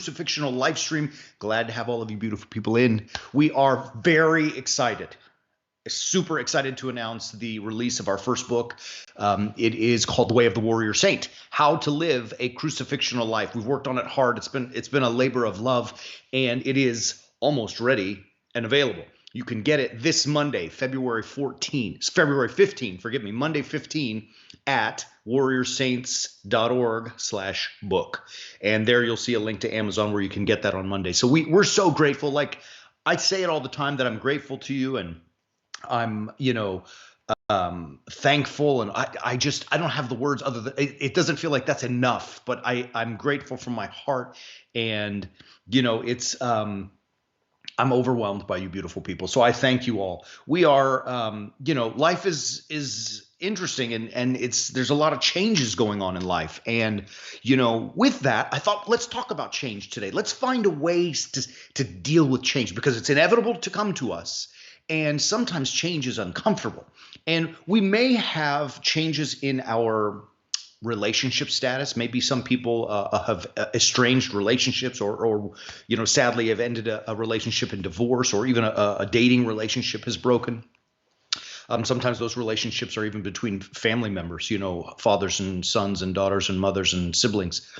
Crucifixional live stream. Glad to have all of you beautiful people in. We are very excited, super excited to announce the release of our first book. It is called The Way of the Warrior Saint: How to Live a Crucifixional Life. We've worked on it hard. It's been a labor of love, and it is almost ready and available. You can get it this Monday, February 15, forgive me, Monday 15 at warriorsaints.org/book. And there you'll see a link to Amazon where you can get that on Monday. So we're so grateful. Like I say it all the time that I'm grateful to you, and I'm, thankful. And I don't have the words other than it doesn't feel like that's enough, but I'm grateful from my heart. And, I'm overwhelmed by you beautiful people. So I thank you all. We are, life is interesting, and there's a lot of changes going on in life. And, with that, I thought, let's talk about change today. Let's find a way to deal with change, because it's inevitable to come to us. And sometimes change is uncomfortable. And we may have changes in our relationship status. Maybe some people have estranged relationships, or sadly have ended a relationship in divorce, or even a dating relationship has broken. Sometimes those relationships are even between family members, fathers and sons and daughters and mothers and siblings.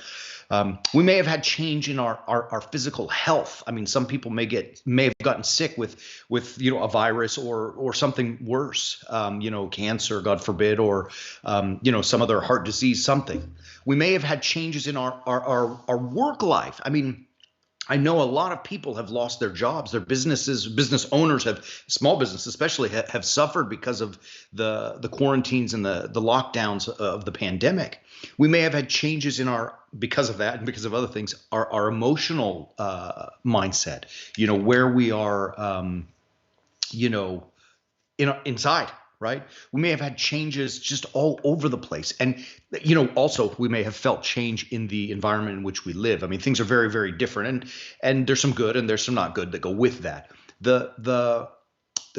We may have had change in our physical health. I mean, some people may have gotten sick with a virus or something worse, cancer, God forbid, or some other heart disease, something. We may have had changes in our work life. I mean, I know a lot of people have lost their jobs. Their business owners small business especially, have suffered because of the quarantines and the lockdowns of the pandemic. We may have had changes because of that and because of other things, our emotional mindset, where we are, inside. Right? We may have had changes just all over the place. And, also we may have felt change in the environment in which we live. I mean, things are very, very different, and there's some good and there's some not good that go with that. The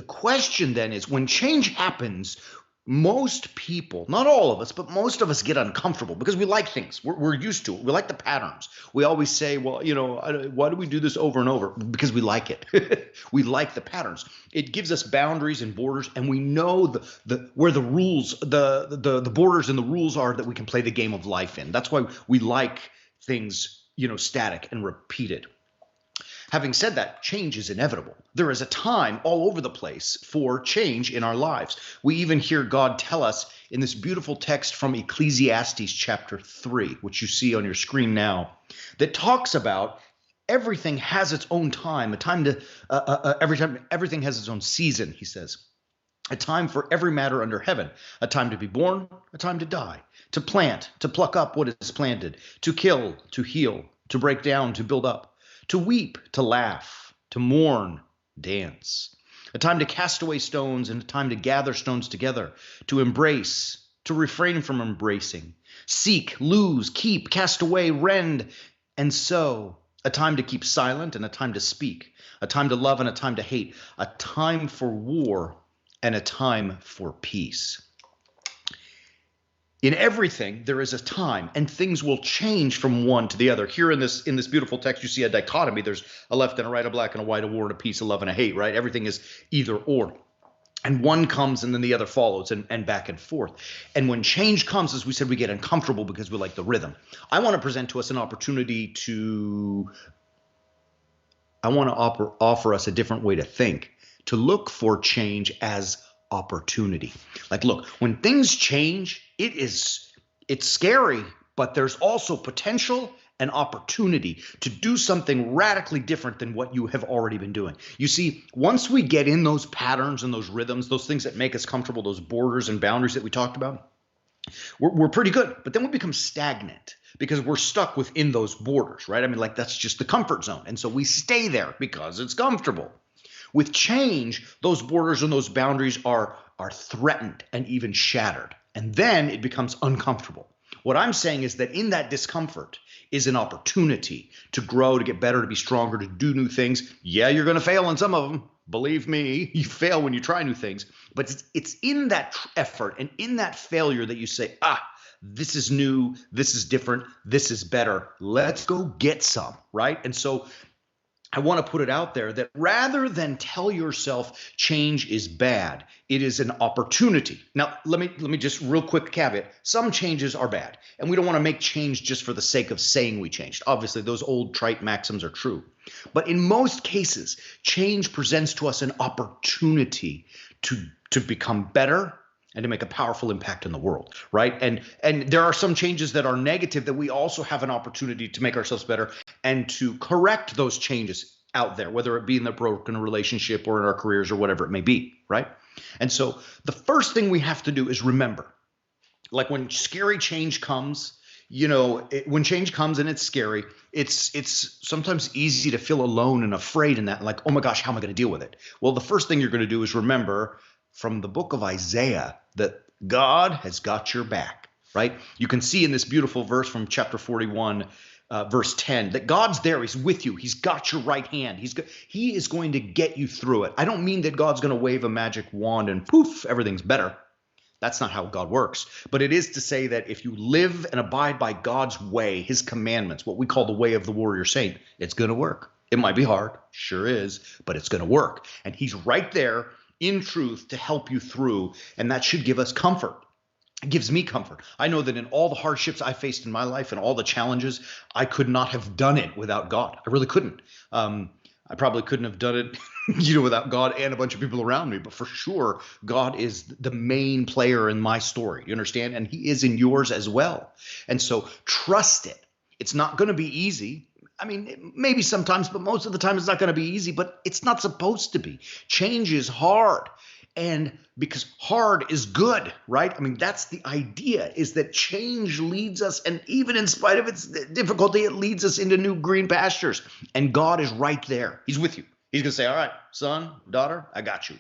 question then is, when change happens, most people, not all of us, but most of us get uncomfortable because we like things. We're used to it. We like the patterns. We always say, well, why do we do this over and over? Because we like it. We like the patterns. It gives us boundaries and borders, and we know where the rules, the borders and the rules are that we can play the game of life in. That's why we like things, static and repeated. Having said that, change is inevitable. There is a time all over the place for change in our lives. We even hear God tell us in this beautiful text from Ecclesiastes chapter 3, which you see on your screen now, that talks about everything has its own time, everything has its own season, he says. A time for every matter under heaven, a time to be born, a time to die, to plant, to pluck up what is planted, to kill, to heal, to break down, to build up, to weep, to laugh, to mourn, dance. A time to cast away stones and a time to gather stones together, to embrace, to refrain from embracing, seek, lose, keep, cast away, rend, and sow. A time to keep silent and a time to speak, a time to love and a time to hate, a time for war and a time for peace. In everything, there is a time, and things will change from one to the other. Here in this beautiful text, you see a dichotomy. There's a left and a right, a black and a white, a war and a peace, a love and a hate, right? Everything is either or. And one comes and then the other follows, and back and forth. And when change comes, as we said, we get uncomfortable because we like the rhythm. I want to present to us an opportunity offer us a different way to think, to look for change as opportunity. Like, look, when things change, it's scary, but there's also potential and opportunity to do something radically different than what you have already been doing. You see, once we get in those patterns and those rhythms, those things that make us comfortable, those borders and boundaries that we talked about, we're pretty good. But then we become stagnant because we're stuck within those borders, right? I mean, like, that's just the comfort zone. And so we stay there because it's comfortable. With change, those borders and those boundaries are threatened and even shattered. And then it becomes uncomfortable. What I'm saying is that in that discomfort is an opportunity to grow, to get better, to be stronger, to do new things. Yeah, you're going to fail in some of them. Believe me, you fail when you try new things. But it's in that effort and in that failure that you say, This is new. This is different. This is better. Let's go get some, right? And so I want to put it out there that rather than tell yourself change is bad, it is an opportunity. Now, let me just real quick caveat. Some changes are bad, and we don't want to make change just for the sake of saying we changed. Obviously, those old trite maxims are true. But in most cases, change presents to us an opportunity to become better and to make a powerful impact in the world, right? And there are some changes that are negative that we also have an opportunity to make ourselves better and to correct those changes out there, whether it be in the broken relationship or in our careers or whatever it may be, right? And so the first thing we have to do is remember, like when scary change comes, when change comes and it's scary, it's sometimes easy to feel alone and afraid in that, like, oh my gosh, how am I going to deal with it? Well, the first thing you're going to do is remember from the book of Isaiah that God has got your back, right? You can see in this beautiful verse from chapter 41, verse 10, that God's there. He's with you. He's got your right hand. He is going to get you through it. I don't mean that God's going to wave a magic wand and poof, everything's better. That's not how God works. But it is to say that if you live and abide by God's way, his commandments, what we call the way of the warrior saint, it's going to work. It might be hard, sure is, but it's going to work. And he's right there in truth to help you through, and that should give us comfort. It gives me comfort. I know that in all the hardships I faced in my life and all the challenges, I could not have done it without God. I really couldn't. I probably couldn't have done it, without God and a bunch of people around me. But for sure, God is the main player in my story. You understand? And he is in yours as well. And so trust it. It's not going to be easy. I mean, maybe sometimes, but most of the time it's not going to be easy, but it's not supposed to be. Change is hard. And because hard is good, right? I mean, that's the idea, is that change leads us, and even in spite of its difficulty, it leads us into new green pastures. And God is right there. He's with you. He's going to say, all right, son, daughter, I got you.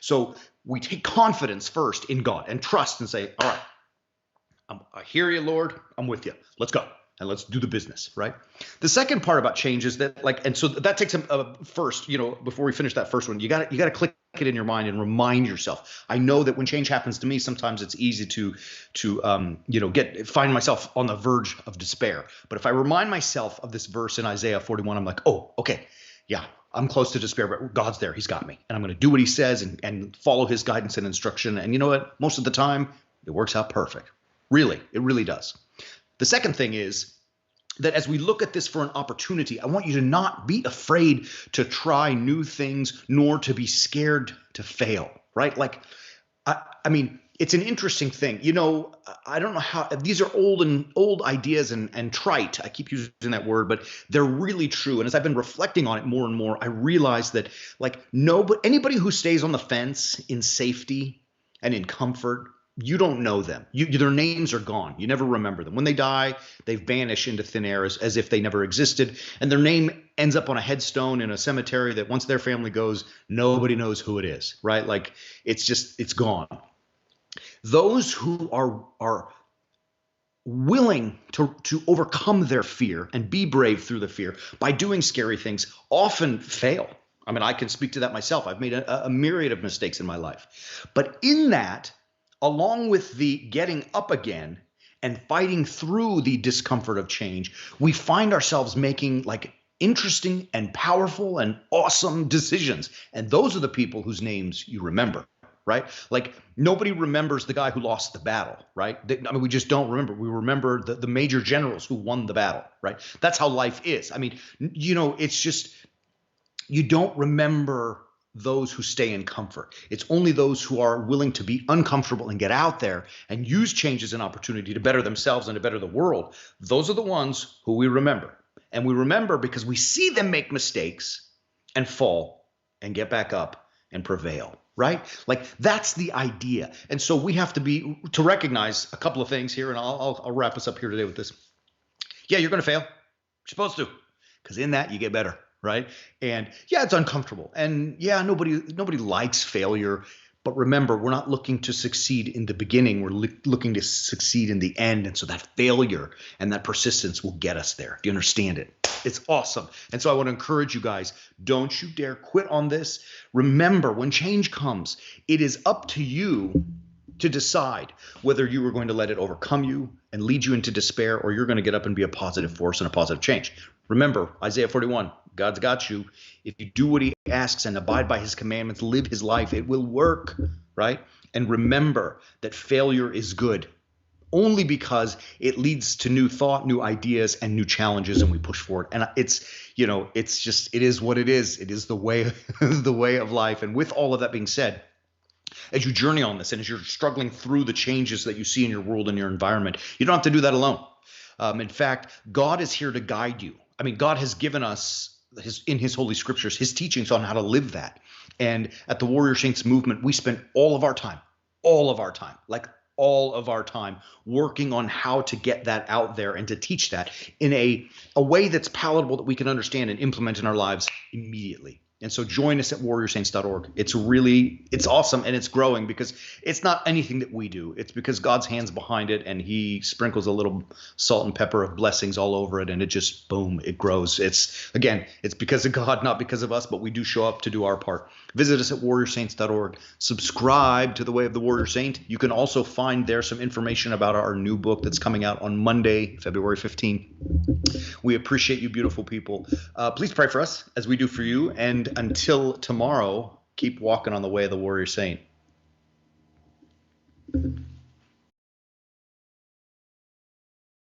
So we take confidence first in God and trust and say, all right, I hear you, Lord. I'm with you. Let's go. And let's do the business, right? The second part about change is that, and so that takes first, before we finish that first one, you got to click it in your mind and remind yourself. I know that when change happens to me, sometimes it's easy to find myself on the verge of despair. But if I remind myself of this verse in Isaiah 41, I'm like, oh, okay, yeah, I'm close to despair, but God's there. He's got me. And I'm going to do what he says and follow his guidance and instruction. And you know what? Most of the time, it works out perfect. Really, it really does. The second thing is that as we look at this for an opportunity, I want you to not be afraid to try new things, nor to be scared to fail, right? Like, I mean, it's an interesting thing. I don't know how, these are old ideas and trite. I keep using that word, but they're really true. And as I've been reflecting on it more and more, I realize that anybody who stays on the fence in safety and in comfort, you don't know them. Their names are gone. You never remember them. When they die, they vanish into thin air as if they never existed. And their name ends up on a headstone in a cemetery that once their family goes, nobody knows who it is, right? Like it's gone. Those who are willing to overcome their fear and be brave through the fear by doing scary things often fail. I mean, I can speak to that myself. I've made a myriad of mistakes in my life. But in that, along with the getting up again and fighting through the discomfort of change, we find ourselves making interesting and powerful and awesome decisions. And those are the people whose names you remember, right? Like nobody remembers the guy who lost the battle, right? We just don't remember. We remember the major generals who won the battle, right? That's how life is. I mean, it's just, you don't remember those who stay in comfort. It's only those who are willing to be uncomfortable and get out there and use change as an opportunity to better themselves and to better the world. Those are the ones who we remember. And we remember because we see them make mistakes and fall and get back up and prevail, right? Like that's the idea. And so we have to recognize a couple of things here, and I'll wrap us up here today with this. Yeah, you're going to fail. You're supposed to, because in that you get better. Right. And yeah, it's uncomfortable. And yeah, nobody likes failure. But remember, we're not looking to succeed in the beginning. We're looking to succeed in the end. And so that failure and that persistence will get us there. Do you understand it? It's awesome. And so I want to encourage you guys, don't you dare quit on this. Remember, when change comes, it is up to you to decide whether you are going to let it overcome you and lead you into despair, or you're going to get up and be a positive force and a positive change. Remember, Isaiah 41, God's got you. If you do what he asks and abide by his commandments, live his life, it will work, right? And remember that failure is good only because it leads to new thought, new ideas, and new challenges, and we push forward. And it's, it's just, it is what it is. It is the way, the way of life. And with all of that being said, as you journey on this and as you're struggling through the changes that you see in your world and your environment, you don't have to do that alone. In fact, God is here to guide you. I mean, God has given us in his holy scriptures, his teachings on how to live that. And at the Warrior Saints movement, we spend all of our time, like all of our time working on how to get that out there and to teach that in a way that's palatable, that we can understand and implement in our lives immediately. And so join us at warriorsaints.org. It's awesome, and it's growing because it's not anything that we do. It's because God's hand's behind it, and he sprinkles a little salt and pepper of blessings all over it, and it just, boom, it grows. It's because of God, not because of us, but we do show up to do our part. Visit us at warriorsaints.org. Subscribe to The Way of the Warrior Saint. You can also find there some information about our new book that's coming out on Monday, February 15th. We appreciate you, beautiful people. Please pray for us as we do for you. And until tomorrow, keep walking on the way of the Warrior Saint.